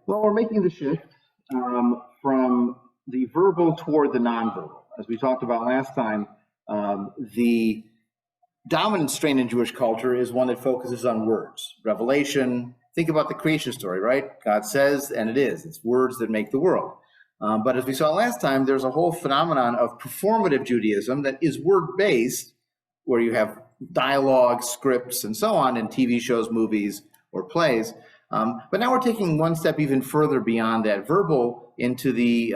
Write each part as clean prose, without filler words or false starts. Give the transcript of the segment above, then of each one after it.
Well, we're making the shift from the verbal toward the nonverbal. As we talked about last time, the dominant strain in Jewish culture is one that focuses on words. Revelation, think about the creation story, right? God says, and it is. It's words that make the world. But as we saw last time, there's a whole phenomenon of performative Judaism that is word-based, where you have dialogue, scripts, and so on in TV shows, movies, or plays. But now we're taking one step even further beyond that verbal into the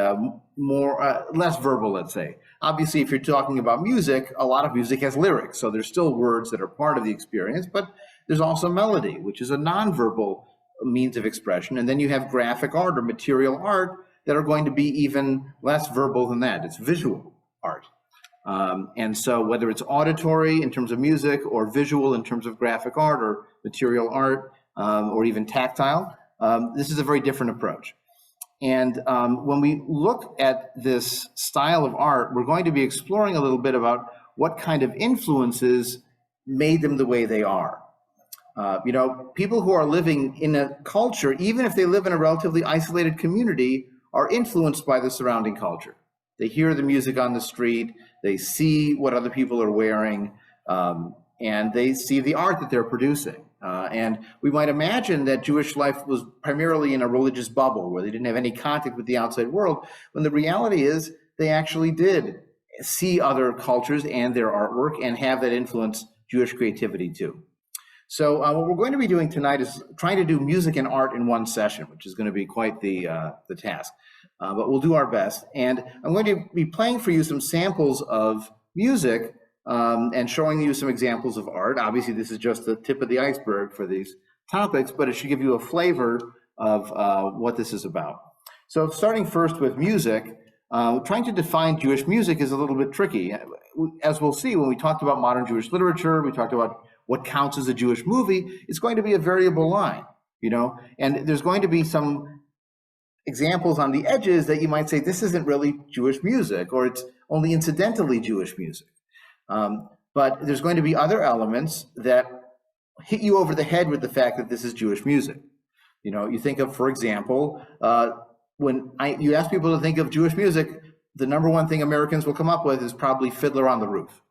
less verbal, let's say. Obviously, if you're talking about music, a lot of music has lyrics, so there's still words that are part of the experience, but there's also melody, which is a nonverbal means of expression. And then you have graphic art or material art that are going to be even less verbal than that. It's visual art. And so whether it's auditory in terms of music or visual in terms of graphic art or material art, or even tactile, this is a very different approach. And when we look at this style of art, we're going to be exploring a little bit about what kind of influences made them the way they are. People who are living in a culture, even if they live in a relatively isolated community, are influenced by the surrounding culture. They hear the music on the street, they see what other people are wearing, and they see the art that they're producing. And we might imagine that Jewish life was primarily in a religious bubble where they didn't have any contact with the outside world, when the reality is they actually did see other cultures and their artwork and have that influence Jewish creativity too. So what we're going to be doing tonight is trying to do music and art in one session, which is going to be quite the task, but we'll do our best. And I'm going to be playing for you some samples of music and showing you some examples of art. Obviously, this is just the tip of the iceberg for these topics, but it should give you a flavor of what this is about. So starting first with music, trying to define Jewish music is a little bit tricky. As we'll see, when we talked about modern Jewish literature, we talked about what counts as a Jewish movie. It's going to be a variable line, and there's going to be some examples on the edges that you might say, this isn't really Jewish music, or it's only incidentally Jewish music. But there's going to be other elements that hit you over the head with the fact that this is Jewish music. You think of, for example, when you ask people to think of Jewish music, the number one thing Americans will come up with is probably Fiddler on the Roof.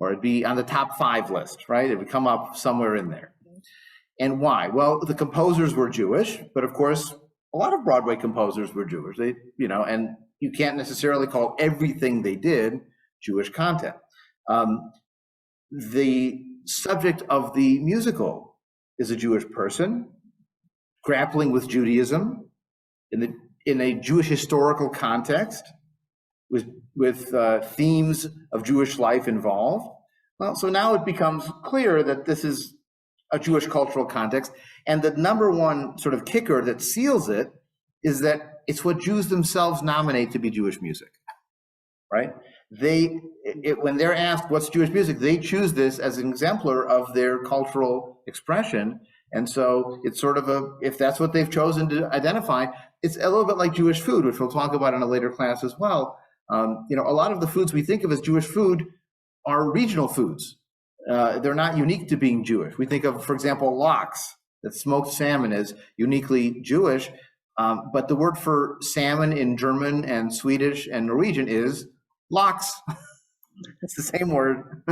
Or it'd be on the top 5 list, right? It would come up somewhere in there. And why? Well, the composers were Jewish, but of course, a lot of Broadway composers were Jewish. And you can't necessarily call everything they did Jewish content. The subject of the musical is a Jewish person grappling with Judaism in a Jewish historical context with themes of Jewish life involved. Well, so now it becomes clear that this is a Jewish cultural context, and the number one sort of kicker that seals it is that it's what Jews themselves nominate to be Jewish music, right? When they're asked what's Jewish music, they choose this as an exemplar of their cultural expression. And so it's sort of if that's what they've chosen to identify, it's a little bit like Jewish food, which we'll talk about in a later class as well. A lot of the foods we think of as Jewish food are regional foods. They're not unique to being Jewish. We think of, for example, lox, that smoked salmon, is uniquely Jewish, but the word for salmon in German and Swedish and Norwegian is lox. It's the same word.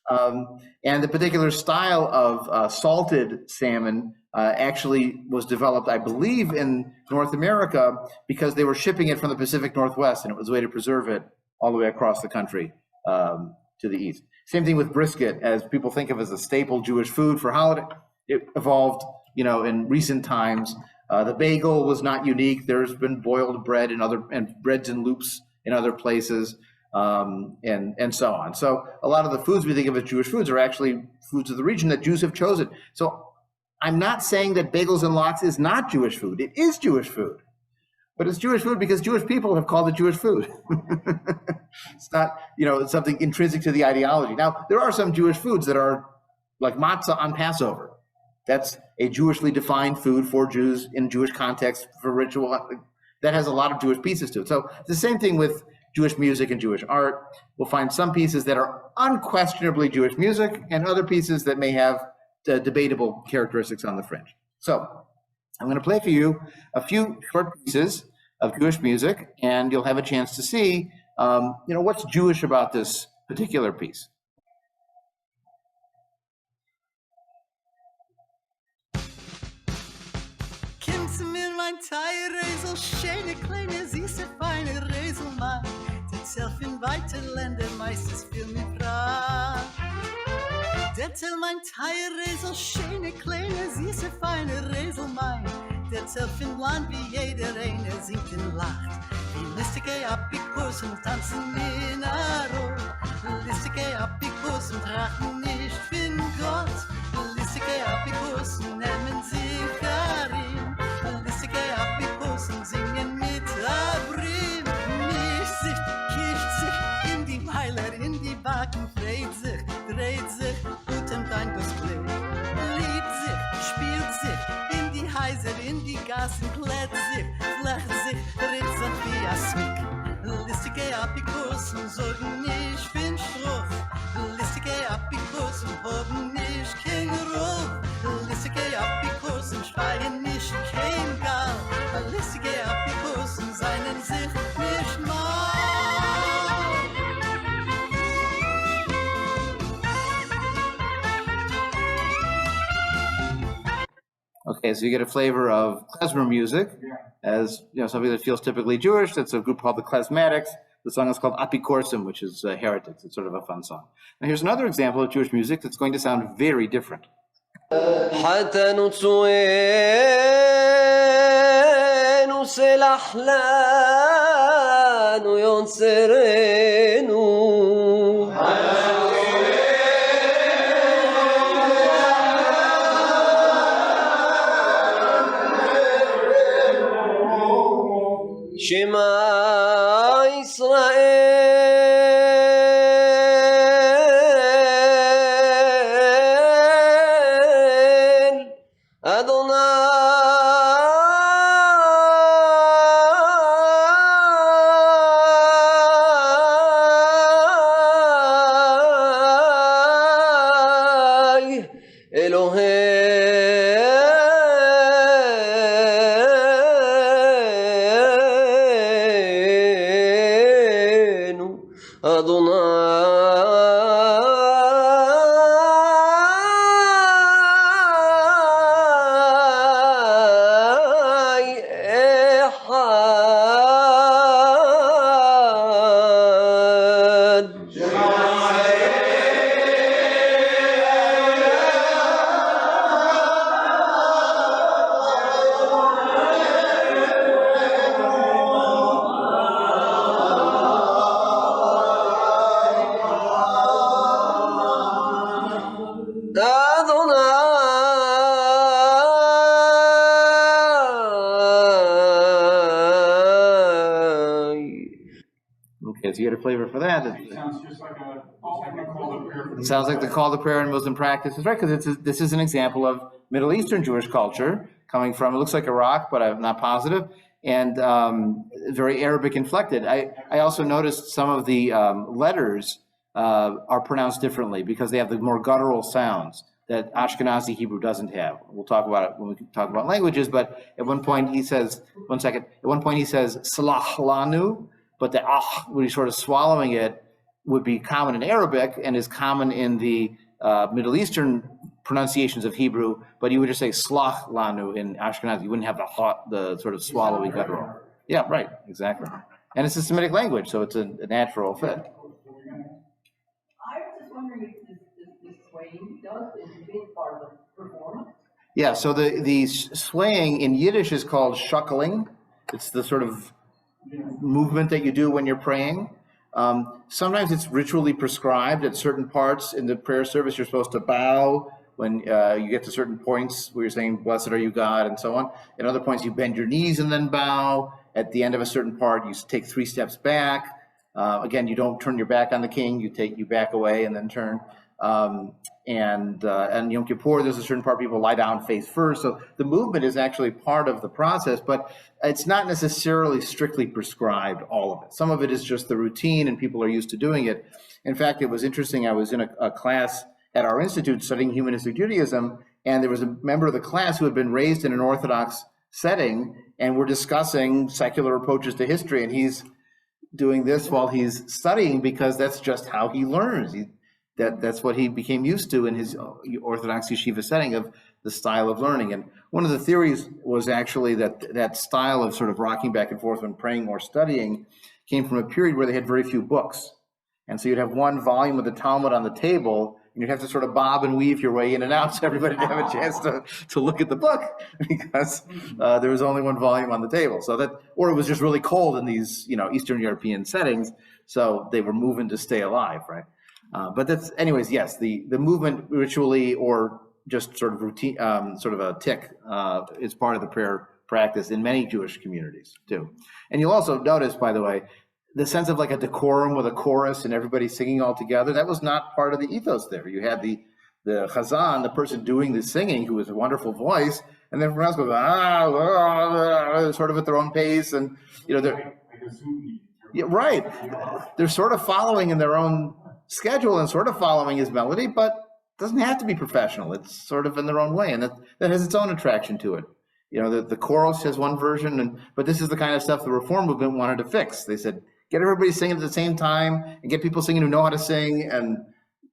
And the particular style of salted salmon actually was developed, I believe, in North America because they were shipping it from the Pacific Northwest, and it was a way to preserve it all the way across the country to the east. Same thing with brisket, as people think of as a staple Jewish food for holiday. It evolved, in recent times. The bagel was not unique. There's been boiled bread and breads and loops in other places, and so on. So a lot of the foods we think of as Jewish foods are actually foods of the region that Jews have chosen. So I'm not saying that bagels and lox is not Jewish food. It is Jewish food. But it's Jewish food because Jewish people have called it Jewish food. It's not, it's something intrinsic to the ideology. Now, there are some Jewish foods that are like matzah on Passover. That's a Jewishly defined food for Jews in Jewish context for ritual. That has a lot of Jewish pieces to it. So it's the same thing with Jewish music and Jewish art. We'll find some pieces that are unquestionably Jewish music and other pieces that may have debatable characteristics on the fringe. So I'm going to play for you a few short pieces of Jewish music, and you'll have a chance to see, what's Jewish about this particular piece. Mein Teilresel, schöne, kleine, süße, feine Reselmann, der zählt in weite Länder meistens viel mit Pracht. Der zählt mein Teilresel, schöne, kleine, süße, feine Reselmann, der zählt in Land wie jeder eine singt und lacht. Die listige Apikus und tanzen in Aro, listige Apikus und trachten nicht für Gott, listige Apikus nehmen sich darin. Listige Apikos und singen mit Abrim. Mischt sich, kischt sich in die Meiler, in die Backen, dreht sich, guten Dank das Glück. Liebt sich, spielt sich in die Häuser, in die Gassen, klärt sich, flecht sich, dreht sich wie ein Smick. Listige Apikos und sorgen nicht für den Struf. Listige Apikos und haben nicht kein Ruf. Listige Apikos und speien nicht kein Gal. Listige Apikos und seinen sich nicht mal. Okay, so you get a flavor of klezmer music, as something that feels typically Jewish. That's a group called the Klezmatics. The song is called Apikorsim, which is heretics. It's sort of a fun song. Now here's another example of Jewish music that's going to sound very different. Shema Israel Adonai Okay, so you get a flavor for that. It sounds just like a call to prayer. It sounds like the call to prayer in Muslim practice. Right, because this is an example of Middle Eastern Jewish culture coming from, it looks like Iraq, but I'm not positive, and very Arabic inflected. I also noticed some of the letters are pronounced differently because they have the more guttural sounds that Ashkenazi Hebrew doesn't have. We'll talk about it when we talk about languages, but at one point he says, Salah lanu, but the when he's sort of swallowing it would be common in Arabic and is common in the Middle Eastern pronunciations of Hebrew, but you would just say slach lanu in Ashkenazi. You wouldn't have the sort of swallowy guttural. Yeah, right, exactly. And it's a Semitic language, so it's a natural fit. I was just wondering if this swaying is a big part of the performance. Yeah, so the swaying in Yiddish is called shuckling. It's the sort of movement that you do when you're praying. Sometimes it's ritually prescribed at certain parts in the prayer service. You're supposed to bow when you get to certain points where you're saying, "Blessed are you, God," and so on. At other points, you bend your knees and then bow. At the end of a certain part, you take 3 steps back. Again, you don't turn your back on the king. You back away and then turn. And Yom Kippur, there's a certain part people lie down face first. So the movement is actually part of the process, but it's not necessarily strictly prescribed, all of it. Some of it is just the routine and people are used to doing it. In fact, it was interesting. I was in a class at our institute studying humanistic Judaism, and there was a member of the class who had been raised in an Orthodox setting, and we're discussing secular approaches to history, and he's doing this while he's studying because that's just how he learns. That's what he became used to in his Orthodox yeshiva setting of the style of learning. And one of the theories was actually that style of sort of rocking back and forth when praying or studying came from a period where they had very few books. And so you'd have one volume of the Talmud on the table, and you'd have to sort of bob and weave your way in and out so everybody would have a chance to look at the book because there was only one volume on the table. So that, or it was just really cold in these, Eastern European settings, so they were moving to stay alive, right? But that's, anyways, yes, the movement ritually or just sort of routine, sort of a tick is part of the prayer practice in many Jewish communities too. And you'll also notice, by the way, the sense of like a decorum with a chorus and everybody singing all together, that was not part of the ethos there. You had the chazan, the person doing the singing, who has a wonderful voice, and then everyone else goes, sort of at their own pace, and they're right. They're sort of following in their own schedule and sort of following his melody, but it doesn't have to be professional. It's sort of in their own way, and that has its own attraction to it. The chorus has one version, but this is the kind of stuff the Reform movement wanted to fix. They said, get everybody singing at the same time and get people singing who know how to sing, and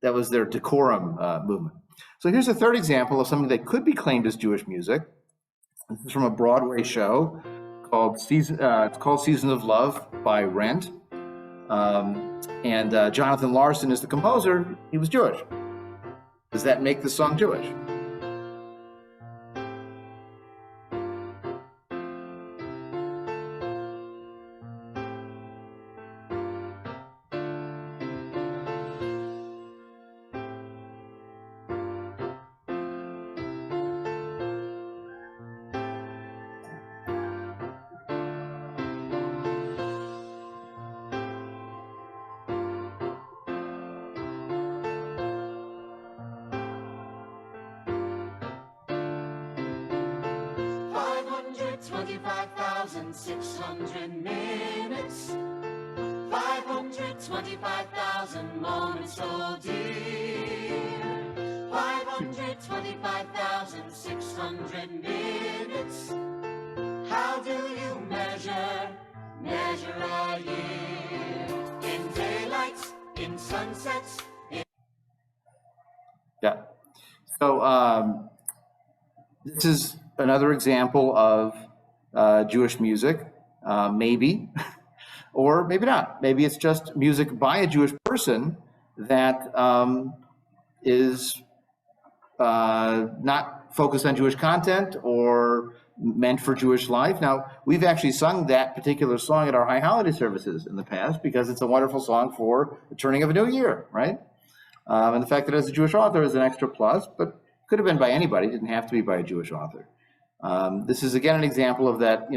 that was their decorum movement. So here's a third example of something that could be claimed as Jewish music. This is from a Broadway show called Season of Love by Rent. And Jonathan Larson is the composer. He was Jewish. Does that make the song Jewish? minutes, 525,000 moments, oh dear. 525,600 minutes. How do you measure a year? In daylights, in sunsets, Yeah. So this is another example of Jewish music, maybe, or maybe not. Maybe it's just music by a Jewish person that is not focused on Jewish content or meant for Jewish life. Now, we've actually sung that particular song at our high holiday services in the past because it's a wonderful song for the turning of a new year, right? And the fact that it's a Jewish author is an extra plus, but could have been by anybody, didn't have to be by a Jewish author. This is again an example of that,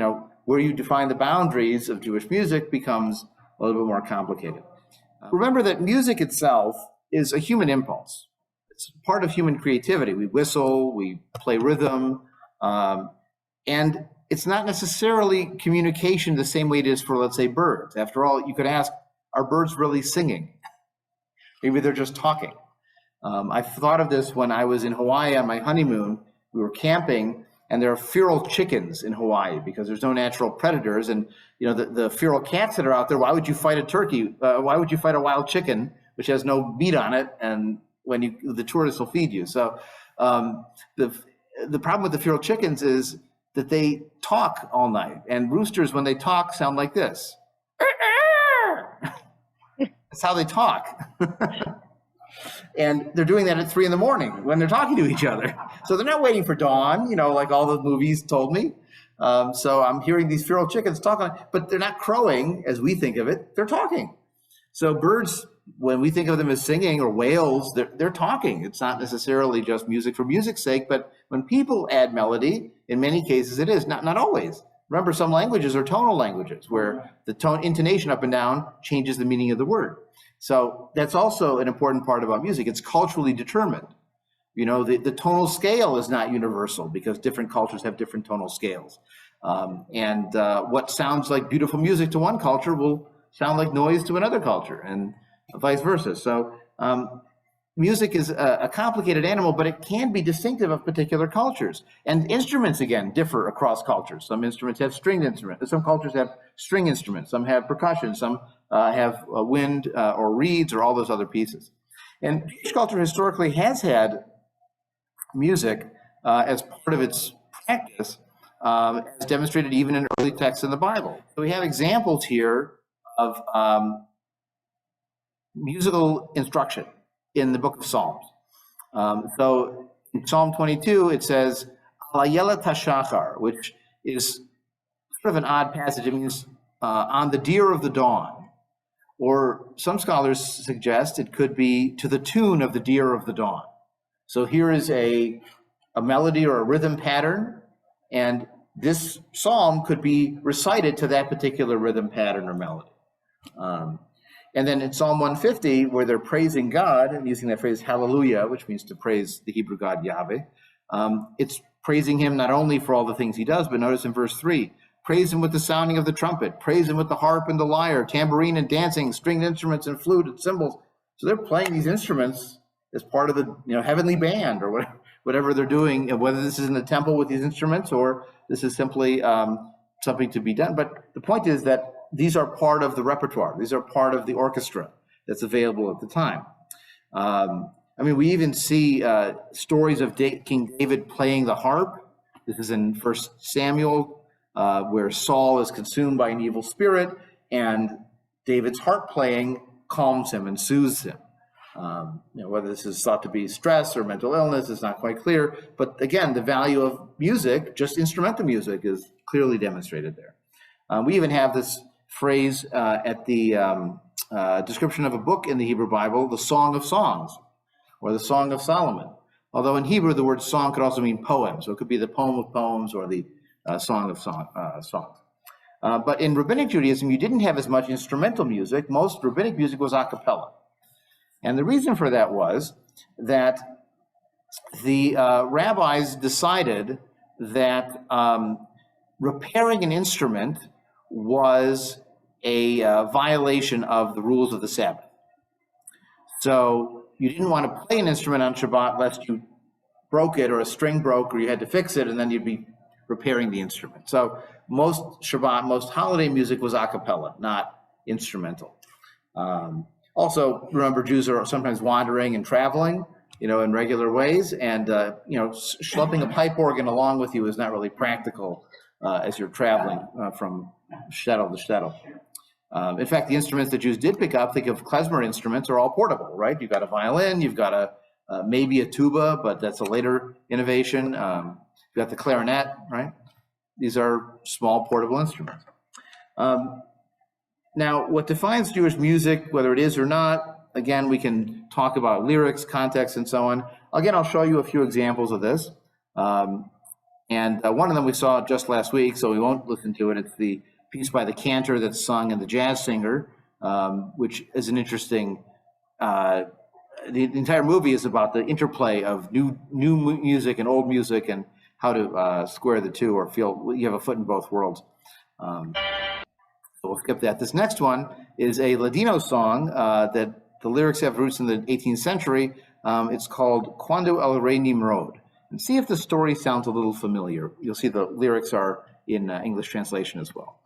where you define the boundaries of Jewish music becomes a little bit more complicated. Remember that music itself is a human impulse. It's part of human creativity. We whistle, we play rhythm, and it's not necessarily communication the same way it is for, let's say, birds. After all, you could ask, are birds really singing? Maybe they're just talking. I thought of this when I was in Hawaii on my honeymoon. We were camping, and there are feral chickens in Hawaii because there's no natural predators. And the feral cats that are out there, why would you fight a turkey? Why would you fight a wild chicken, which has no meat on it, and when the tourists will feed you? So the problem with the feral chickens is that they talk all night. And roosters, when they talk, sound like this. That's how they talk. And they're doing that at 3 a.m. when they're talking to each other. So they're not waiting for dawn, like all the movies told me. So I'm hearing these feral chickens talking, but they're not crowing as we think of it. They're talking. So birds, when we think of them as singing, or whales, they're talking. It's not necessarily just music for music's sake, but when people add melody, in many cases it is, not always. Remember, some languages are tonal languages where the tone intonation up and down changes the meaning of the word. So that's also an important part about music. It's culturally determined. The tonal scale is not universal because different cultures have different tonal scales. And what sounds like beautiful music to one culture will sound like noise to another culture, and vice versa. So music is a complicated animal, but it can be distinctive of particular cultures. And instruments, again, differ across cultures. Some instruments have stringed instruments. Some cultures have string instruments. Some have percussion. Some have wind or reeds or all those other pieces. And Jewish culture historically has had music as part of its practice, as demonstrated even in early texts in the Bible. So we have examples here of musical instruction in the book of Psalms. So in Psalm 22, it says, Alayela Tashachar, which is sort of an odd passage. It means on the deer of the dawn. Or some scholars suggest it could be to the tune of the deer of the dawn. So here is a melody or a rhythm pattern, and this psalm could be recited to that particular rhythm pattern or melody. And then in Psalm 150, where they're praising God and using that phrase hallelujah, which means to praise the Hebrew God Yahweh, it's praising him not only for all the things he does, but notice in verse 3, praise him with the sounding of the trumpet, praise him with the harp and the lyre, tambourine and dancing, stringed instruments and flute and cymbals. So they're playing these instruments as part of the heavenly band or whatever they're doing, and whether this is in the temple with these instruments or this is simply something to be done. But the point is that these are part of the repertoire. These are part of the orchestra that's available at the time. We even see stories of King David playing the harp. This is in 1 Samuel, where Saul is consumed by an evil spirit, and David's harp playing calms him and soothes him. Whether this is thought to be stress or mental illness is not quite clear. But again, the value of music, just instrumental music, is clearly demonstrated there. We even have this phrase at the description of a book in the Hebrew Bible, the Song of Songs, or the Song of Solomon. Although in Hebrew, the word song could also mean poem. So it could be the poem of poems or the song of songs. But in Rabbinic Judaism, you didn't have as much instrumental music. Most Rabbinic music was a cappella. And the reason for that was that the rabbis decided that repairing an instrument was a violation of the rules of the Sabbath. So you didn't want to play an instrument on Shabbat lest you broke it or a string broke or you had to fix it, and then you'd be repairing the instrument. So most Shabbat, most holiday music was a cappella, not instrumental. Also, remember, Jews are sometimes wandering and traveling, in regular ways, and schlepping a pipe organ along with you is not really practical as you're traveling from shtetl to shtetl. In fact, the instruments that Jews did pick up, think of klezmer instruments, are all portable, right? You've got a violin, you've got maybe a tuba, but that's a later innovation. You've got the clarinet, right? These are small portable instruments. Now, what defines Jewish music, whether it is or not, again, we can talk about lyrics, context, and so on. Again, I'll show you a few examples of this. And one of them we saw just last week, so we won't listen to it. It's the piece by the cantor that's sung in The Jazz Singer, which is an interesting, the entire movie is about the interplay of new music and old music and how to square the two or feel you have a foot in both worlds. So we'll skip that. This next one is a Ladino song that the lyrics have roots in the 18th century. It's called Cuando el Rey Nimrod. And see if the story sounds a little familiar. You'll see the lyrics are in English translation as well.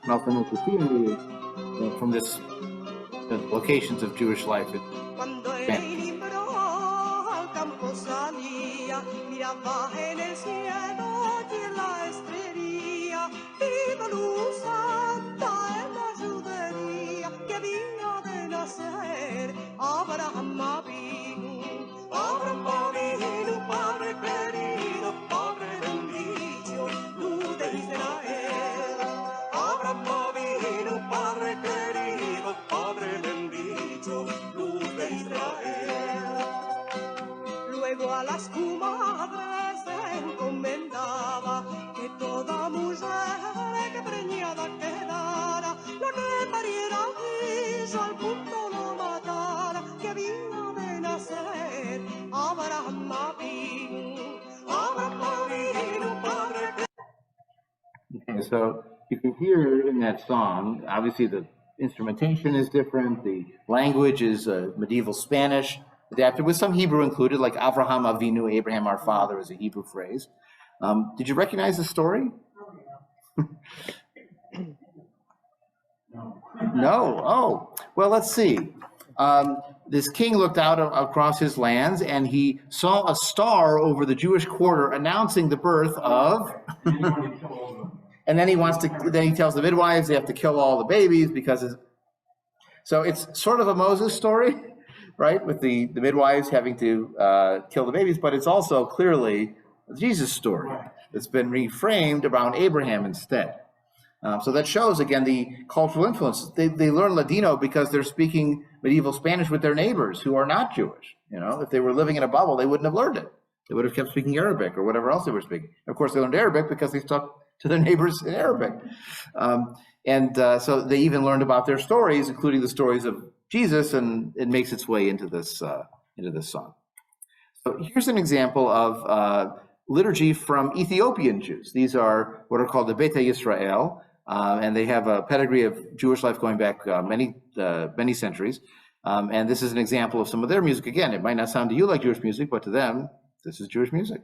Nothing to see from this locations of Jewish life. Cuando el rey Nimrod al campo salía, miraba en el cielo y la estrella, y la luz santa en la judería que había de nacer. Abraham vino, Padre querido, Padre bendito, luz de Israel. Abraham vino, Padre querido, Padre bendito, luz de Israel. Luego a las comadres se encomendaba que toda mujer que preñada quedaba Okay, so you can hear in that song, obviously the instrumentation is different, the language is medieval Spanish, adapted with some Hebrew included, like Avraham Avinu, Abraham our father is a Hebrew phrase. Did you recognize the story? No. Oh, well, let's see. This king looked out across his lands and he saw a star over the Jewish quarter announcing the birth of. And then then he tells the midwives they have to kill all the babies because so it's sort of a Moses story, right? With the midwives having to kill the babies, but it's also clearly a Jesus story that's been reframed around Abraham instead. So that shows, again, the cultural influence. They learn Ladino because they're speaking medieval Spanish with their neighbors who are not Jewish. If they were living in a bubble, they wouldn't have learned it. They would have kept speaking Arabic or whatever else they were speaking. Of course, they learned Arabic because they talked to their neighbors in Arabic. So they even learned about their stories, including the stories of Jesus, and it makes its way into this song. So here's an example of liturgy from Ethiopian Jews. These are what are called the Beta Yisrael, and they have a pedigree of Jewish life going back many centuries. And this is an example of some of their music. Again, it might not sound to you like Jewish music, but to them, this is Jewish music.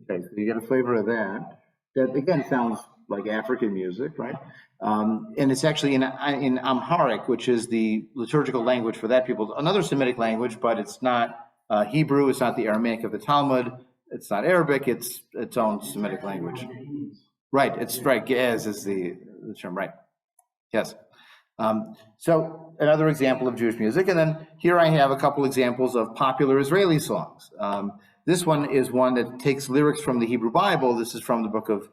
Okay, so you get a flavor of that. That again sounds like African music, right? And it's actually in Amharic, which is the liturgical language for that people. Another Semitic language, but it's not Hebrew. It's not the Aramaic of the Talmud. It's not Arabic. It's its own Semitic language. Right. It's right. Ge'ez is the term. Right. Yes. So another example of Jewish music, and then here I have a couple examples of popular Israeli songs. This one is one that takes lyrics from the Hebrew Bible. This is from the book of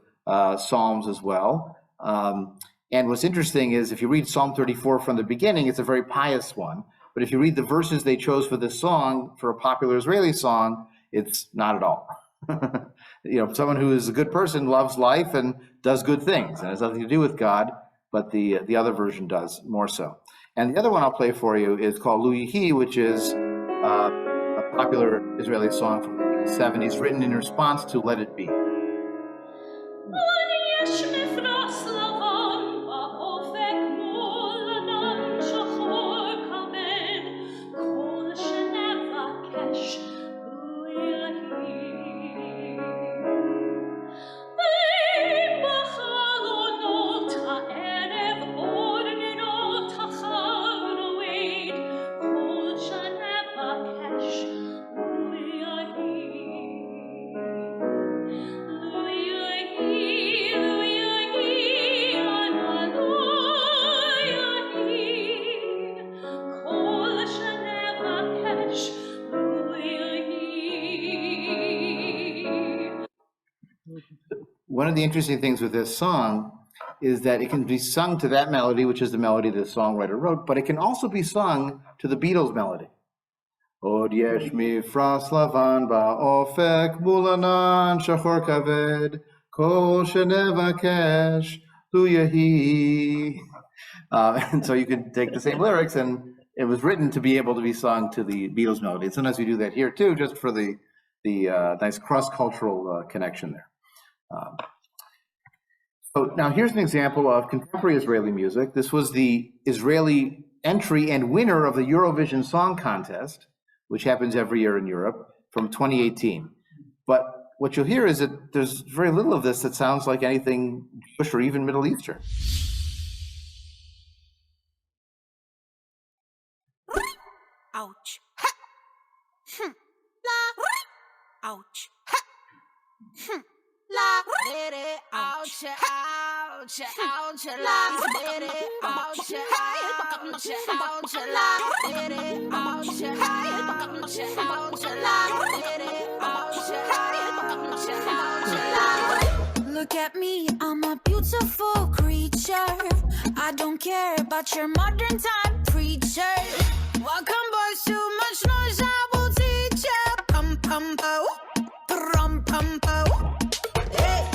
Psalms as well. And what's interesting is if you read Psalm 34 from the beginning, it's a very pious one. But if you read the verses they chose for this song, for a popular Israeli song, it's not at all. Someone who is a good person loves life and does good things, and has nothing to do with God, but the other version does more so. And the other one I'll play for you is called Lu Yehi, which is a popular Israeli song from the 70s, written in response to Let It Be. One of the interesting things with this song is that it can be sung to that melody, which is the melody the songwriter wrote, but it can also be sung to the Beatles melody. Od yesh mifras lavan ba'ofek mulanan shachor kaved kol shenevakesh lu yehi. And so you can take the same lyrics, and it was written to be able to be sung to the Beatles melody. And sometimes we do that here too, just for the nice cross-cultural connection there. So now here's an example of contemporary Israeli music. This was the Israeli entry and winner of the Eurovision Song Contest, which happens every year in Europe, from 2018. But what you'll hear is that there's very little of this that sounds like anything Jewish or even Middle Eastern. Ouch. Ha. La. Ouch. Ha. La. Ouch. Ouch. Look at me, I'm a beautiful creature. I don't care about your modern time preacher. Welcome, boys, too much noise, I will teach ya. Pum pum po, pum pum po. Hey,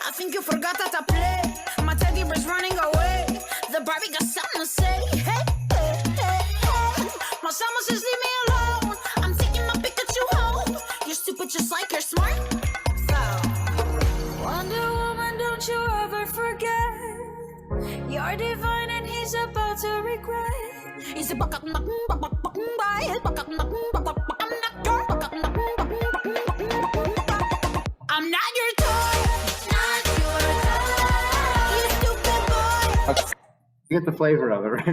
I think you forgot that I play. My teddy bear's running away. The Barbie got something to say. Hey, hey, hey, hey. My summer says leave me alone. I'm taking my Pikachu home. You're stupid just like you're smart. Wonder Woman, don't you ever forget. You're divine and he's about to regret. He's a I'm not your toy, not your toy, you stupid boy. You get the flavor of it, right?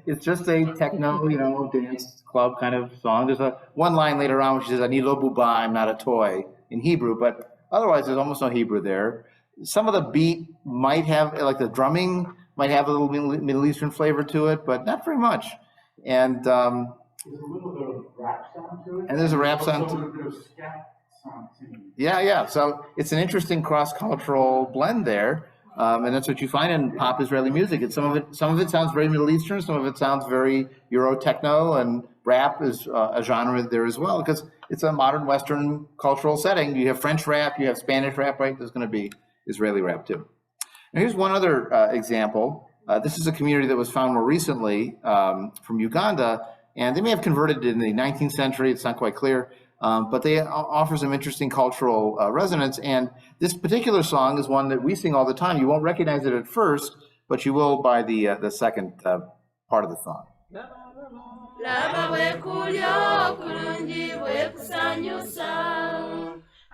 It's just a techno, dance club kind of song. There's one line later on which says, "I need a little buba, I'm not a toy," in Hebrew, but otherwise, there's almost no Hebrew there. Some of the beat might have, like the drumming, might have a little Middle Eastern flavor to it, but not very much. And There's a little bit of rap sound to it. And there's a rap sound Also a little bit of scat sound too. yeah. So it's an interesting cross-cultural blend there, and that's what you find in pop Israeli music. Some of it sounds very Middle Eastern, some of it sounds very Euro techno, and rap is a genre there as well because it's a modern Western cultural setting. You have French rap, you have Spanish rap, right? There's going to be Israeli rap too. Now here's one other example. This is a community that was found more recently from Uganda, and they may have converted in the 19th century. It's not quite clear, but they offer some interesting cultural resonance. And this particular song is one that we sing all the time. You won't recognize it at first, but you will by the second part of the song. Laba wekulyo kulungi wekusanyusa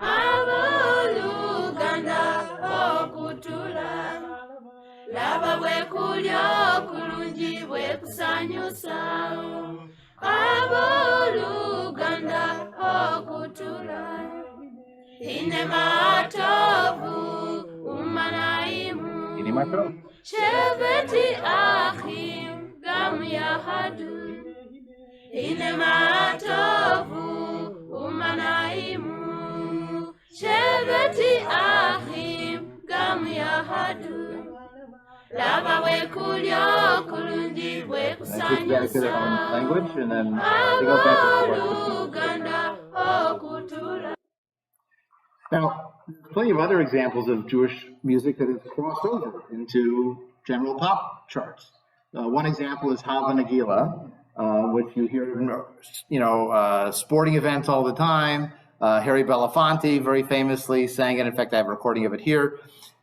abooluganda okutula. Laba wekulyo kulungi wekusanyusa abooluganda okutula. Ine matovu umanaimu sheveti achim gam yahadu. Ine matovu umanaimu sheveti achim gam yahadu. Laba wekulyo kulungi wekusanyusa Language, and then they go back and forth. abooluganda okutula. Now, there's plenty of other examples of Jewish music that has crossed over into general pop charts. One example is Hava Nagila, which you hear, sporting events all the time. Harry Belafonte very famously sang it. In fact, I have a recording of it here.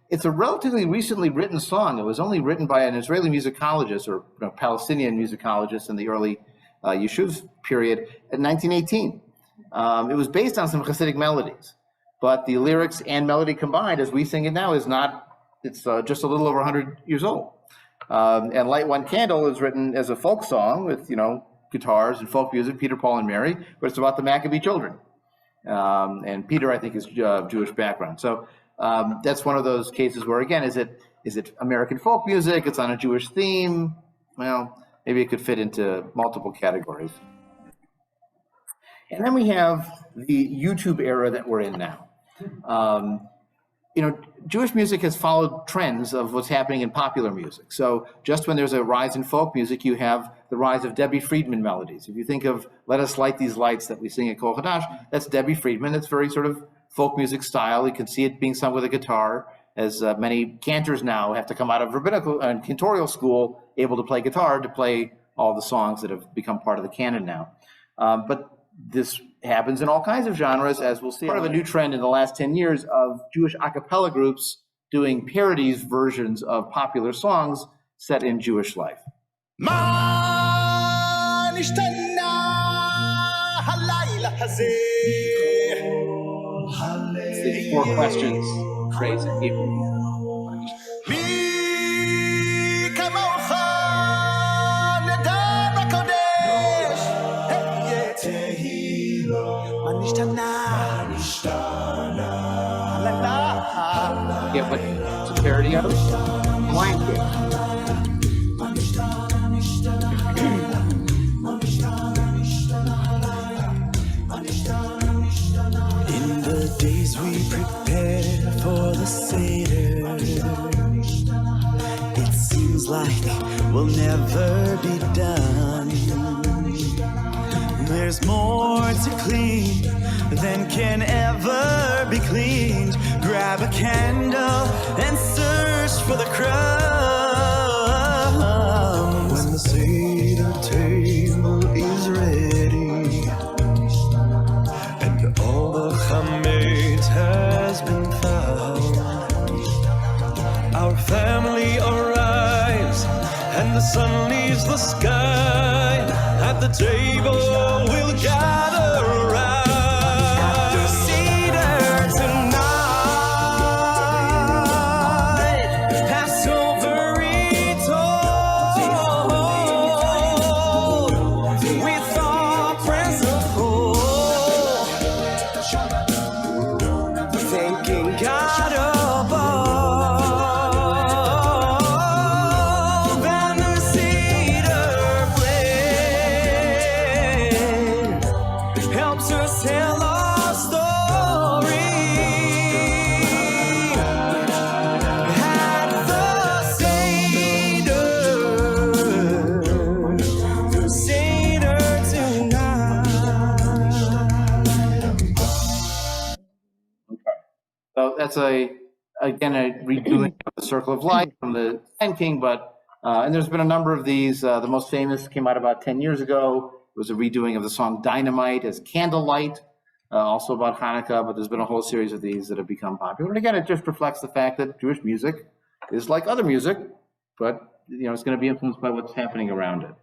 It's a relatively recently written song. It was only written by an Israeli musicologist or Palestinian musicologist in the early Yishuv period in 1918. It was based on some Hasidic melodies, but the lyrics and melody combined, as we sing it now, it's just a little over 100 years old. And Light One Candle is written as a folk song with, guitars and folk music, Peter, Paul, and Mary, but it's about the Maccabee children. And Peter, I think, is Jewish background. So that's one of those cases where, again, is it American folk music? It's on a Jewish theme. Well, maybe it could fit into multiple categories. And then we have the YouTube era that we're in now. Jewish music has followed trends of what's happening in popular music. So just when there's a rise in folk music, you have the rise of Debbie Friedman melodies. If you think of Let Us Light These Lights that we sing at Kol Hadash, that's Debbie Friedman. It's very sort of folk music style. You can see it being sung with a guitar, as many cantors now have to come out of rabbinical and cantorial school able to play guitar to play all the songs that have become part of the canon now. But this happens in all kinds of genres, as we'll see. Part of a new trend in the last 10 years of Jewish a cappella groups doing parodies versions of popular songs set in Jewish life. It's 4 questions, phrase in Hebrew. Yeah, but it's a parody of it. blanket. In the days we prepare for the Seder, it seems like we'll never be done. There's more to clean than can ever be cleaned. Grab a candle and search for the crumbs. When the Seder table is ready and all the chametz has been found, our family arrives and the sun leaves the sky. At the table we'll gather around the Seder tonight. Passover retold with our principle, thanking God above, and the Seder bread helps us tell our story. At the Seder tonight. So that's again a redoing of the Circle of Life from the Lion King, but and there's been a number of these. The most famous came out about 10 years ago. It was a redoing of the song Dynamite as Candlelight, also about Hanukkah, but there's been a whole series of these that have become popular. And again, it just reflects the fact that Jewish music is like other music, but it's going to be influenced by what's happening around it.